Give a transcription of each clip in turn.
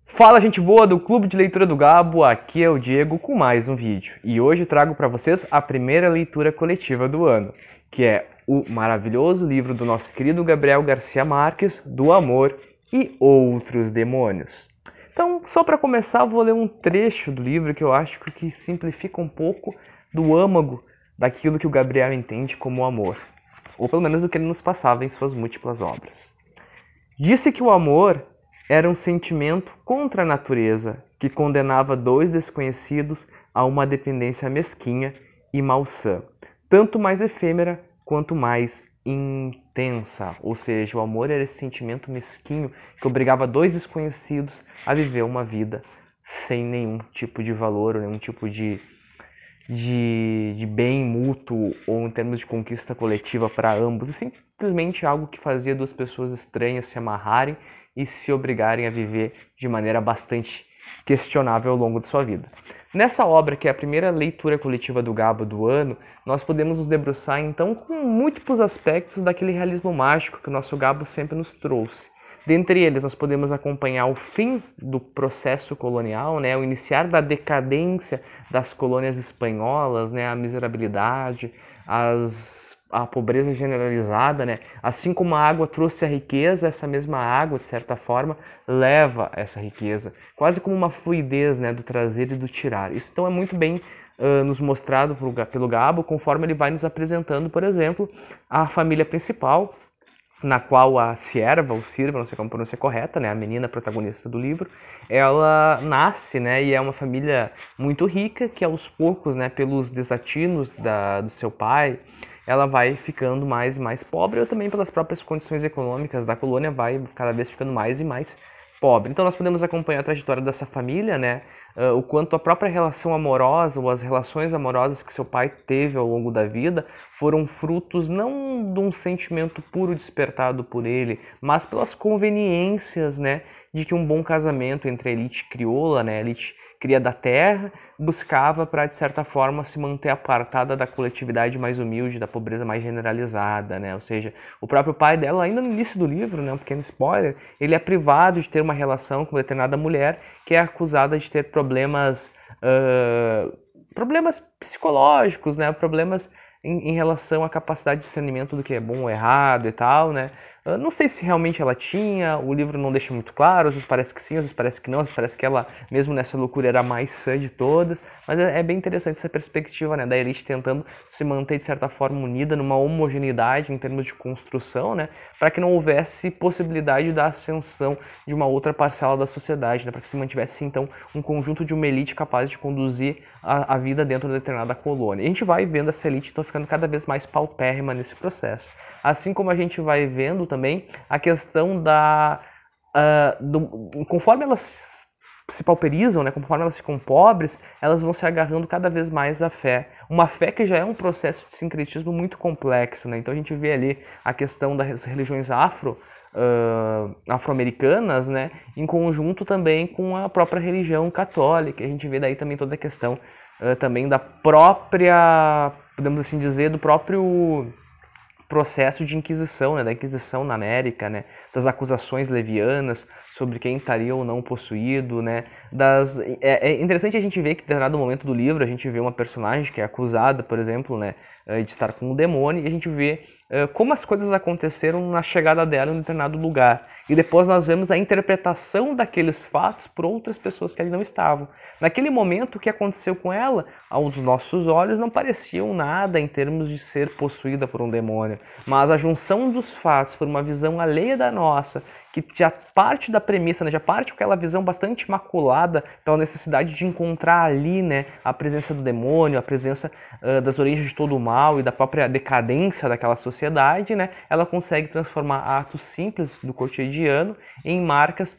Fala, gente boa do Clube de Leitura do Gabo, aqui é o Diego com mais um vídeo. E hoje trago para vocês a primeira leitura coletiva do ano, que é o maravilhoso livro do nosso querido Gabriel Garcia Marques, Do Amor e Outros Demônios. Então, só para começar, eu vou ler um trecho do livro que eu acho que simplifica um pouco do âmago daquilo que o Gabriel entende como amor, ou pelo menos do que ele nos passava em suas múltiplas obras. Disse que o amor era um sentimento contra a natureza, que condenava dois desconhecidos a uma dependência mesquinha e malsã, tanto mais efêmera quanto mais intensa. Ou seja, o amor era esse sentimento mesquinho que obrigava dois desconhecidos a viver uma vida sem nenhum tipo de valor, ou nenhum tipo de bem mútuo ou em termos de conquista coletiva para ambos, e simplesmente algo que fazia duas pessoas estranhas se amarrarem e se obrigarem a viver de maneira bastante questionável ao longo de sua vida. Nessa obra, que é a primeira leitura coletiva do Gabo do ano, nós podemos nos debruçar então com múltiplos aspectos daquele realismo mágico que o nosso Gabo sempre nos trouxe. Dentre eles, nós podemos acompanhar o fim do processo colonial, né, o iniciar da decadência das colônias espanholas, né, a miserabilidade, a pobreza generalizada, né? Assim como a água trouxe a riqueza, essa mesma água, de certa forma, leva essa riqueza, quase como uma fluidez, né, do trazer e do tirar. Isso então é muito bem nos mostrado pelo Gabo, conforme ele vai nos apresentando, por exemplo, a família principal, na qual a Sierva, ou Sirva, não sei como a pronúncia correta, né, a menina protagonista do livro, ela nasce, né, e é uma família muito rica, que aos poucos, né, pelos desatinos do seu pai, ela vai ficando mais e mais pobre, ou também pelas próprias condições econômicas da colônia, vai cada vez ficando mais e mais pobre. Então nós podemos acompanhar a trajetória dessa família, né, o quanto a própria relação amorosa, ou as relações amorosas que seu pai teve ao longo da vida, foram frutos não de um sentimento puro despertado por ele, mas pelas conveniências, né, de que um bom casamento entre a elite crioula, né, a elite cria da terra, buscava para, de certa forma, se manter apartada da coletividade mais humilde, da pobreza mais generalizada, né? Ou seja, o próprio pai dela, ainda no início do livro, né, um pequeno spoiler, ele é privado de ter uma relação com determinada mulher que é acusada de ter problemas psicológicos, né? Problemas em relação à capacidade de discernimento do que é bom ou errado e tal, né? Não sei se realmente ela tinha, o livro não deixa muito claro, às vezes parece que sim, às vezes parece que não, às vezes parece que ela, mesmo nessa loucura, era a mais sã de todas, mas é bem interessante essa perspectiva, né, da elite tentando se manter, de certa forma, unida numa homogeneidade em termos de construção, né, para que não houvesse possibilidade da ascensão de uma outra parcela da sociedade, né, para que se mantivesse, então, um conjunto de uma elite capaz de conduzir a vida dentro de determinada colônia. E a gente vai vendo essa elite, então, ficando cada vez mais paupérrima nesse processo. Assim como a gente vai vendo também a questão conforme elas se pauperizam, né, conforme elas ficam pobres, elas vão se agarrando cada vez mais à fé. Uma fé que já é um processo de sincretismo muito complexo, né? Então a gente vê ali a questão das religiões afro-americanas, né, em conjunto também com a própria religião católica. A gente vê daí também toda a questão também da própria, podemos assim dizer, do próprio processo de inquisição, né, da Inquisição na América, né, das acusações levianas sobre quem estaria ou não possuído, né, é interessante a gente ver que em determinado momento do livro a gente vê uma personagem que é acusada, por exemplo, né, de estar com um demônio, e a gente vê como as coisas aconteceram na chegada dela em determinado lugar. E depois nós vemos a interpretação daqueles fatos por outras pessoas que ali não estavam. Naquele momento, o que aconteceu com ela, aos nossos olhos, não pareciam nada em termos de ser possuída por um demônio. Mas a junção dos fatos por uma visão alheia da nossa, que já parte da premissa, né, já parte com aquela visão bastante maculada pela necessidade de encontrar ali, né, a presença do demônio, a presença das origens de todo o mal e da própria decadência daquela sociedade, né, ela consegue transformar atos simples do cotidiano em marcas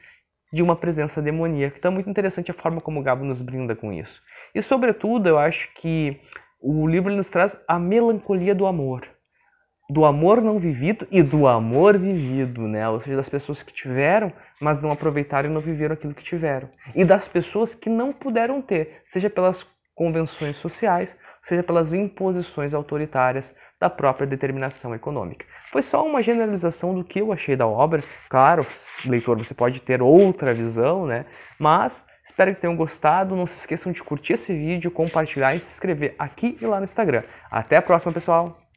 de uma presença demoníaca. Então é muito interessante a forma como o Gabo nos brinda com isso. E sobretudo, eu acho que o livro nos traz a melancolia do amor não vivido e do amor vivido, né? Ou seja, das pessoas que tiveram, mas não aproveitaram e não viveram aquilo que tiveram. E das pessoas que não puderam ter, seja pelas convenções sociais, seja pelas imposições autoritárias da própria determinação econômica. Foi só uma generalização do que eu achei da obra. Claro, leitor, você pode ter outra visão, né? Mas espero que tenham gostado. Não se esqueçam de curtir esse vídeo, compartilhar e se inscrever aqui e lá no Instagram. Até a próxima, pessoal!